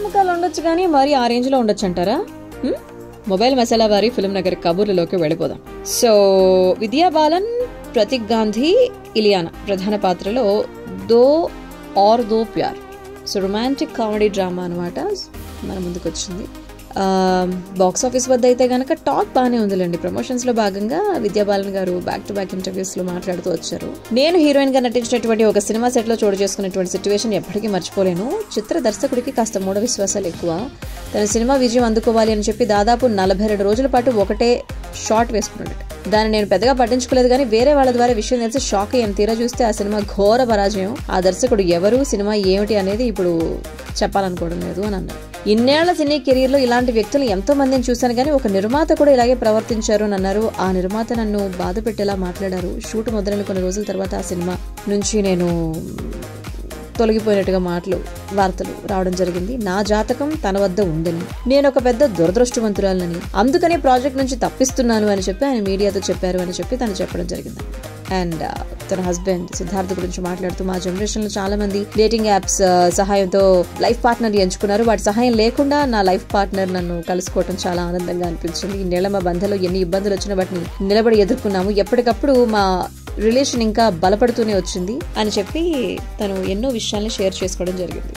ముఖాలు ఉండొచ్చు కానీ మరి ఆ రేంజ్ లో ఉండొచ్చు అంటారా? మొబైల్ మసాలా వారి ఫిల్మ్ నగర్ కబుర్లలోకి వెళ్ళిపోదాం. సో విద్యా బాలన్, ప్రతీక్ గాంధీ, ఇలియానా ప్రధాన పాత్రలో Do Aur Do Pyaar. So romantic comedy drama అనమాట మన ముందుకు వచ్చింది. బాక్స్ ఆఫీస్ వద్ద అయితే కనుక టాక్ బాగానే ఉందిలేండి. ప్రమోషన్స్ లో భాగంగా విద్యా బాలన్ గారు బ్యాక్ టు బ్యాక్ ఇంటర్వ్యూస్ లో మాట్లాడుతూ వచ్చారు. నేను హీరోయిన్ గా నటించినటువంటి ఒక సినిమా సెట్ లో చోటు చేసుకున్నటువంటి సిచ్యువేషన్ ఎప్పటికీ మర్చిపోలేను. చిత్ర దర్శకుడికి కాస్త మూఢ విశ్వాసాలు ఎక్కువ. తన సినిమా విజయం అందుకోవాలి అని చెప్పి దాదాపు 42 రోజుల పాటు ఒకటే షాట్ వేసుకున్నాడు. దాన్ని నేను పెద్దగా పట్టించుకోలేదు కానీ వేరే వాళ్ళ ద్వారా విషయం తెలిసి షాక్ అయ్యాను. తీరా చూస్తే ఆ సినిమా ఘోర పరాజయం. ఆ దర్శకుడు ఎవరు, సినిమా ఏమిటి అనేది ఇప్పుడు చెప్పాలనుకోవడం లేదు అని అన్నారు. ఇన్నేళ్ల సినీ కెరీర్ లో ఇలాంటి వ్యక్తులు ఎంతో మందిని చూశాను కానీ ఒక నిర్మాత కూడా ఇలాగే ప్రవర్తించారు అని అన్నారు. ఆ నిర్మాత నన్ను బాధ పెట్టేలా మాట్లాడారు. షూట్ మొదలైన కొన్ని రోజుల తర్వాత ఆ సినిమా నుంచి నేను తొలగిపోయినట్టుగా వార్తలు రావడం జరిగింది. నా జాతకం తన వద్ద ఉందని, నేను ఒక పెద్ద దురదృష్టవంతురాలని, అందుకనే ప్రాజెక్ట్ నుంచి తప్పిస్తున్నాను అని చెప్పి ఆయన మీడియాతో చెప్పారు అని చెప్పి తను చెప్పడం జరిగింది. అండ్ తన హస్బెండ్ సిద్ధార్థ్ గురించి మాట్లాడుతూ, మా జనరేషన్ లో చాలా మంది డేటింగ్ యాప్స్ సహాయంతో లైఫ్ పార్ట్నర్ ఎంచుకున్నారు. వాటి సహాయం లేకుండా నా లైఫ్ పార్ట్నర్ నన్ను కలుసుకోవడం చాలా ఆనందంగా అనిపించింది. ఈ నెల మా బంధంలో ఎన్ని ఇబ్బందులు వచ్చినా వాటిని నిలబడి ఎదుర్కొన్నాము. ఎప్పటికప్పుడు మా రిలేషన్ ఇంకా బలపడుతూనే వచ్చింది అని చెప్పి తను ఎన్నో విషయాల్ని షేర్ చేసుకోవడం జరిగింది.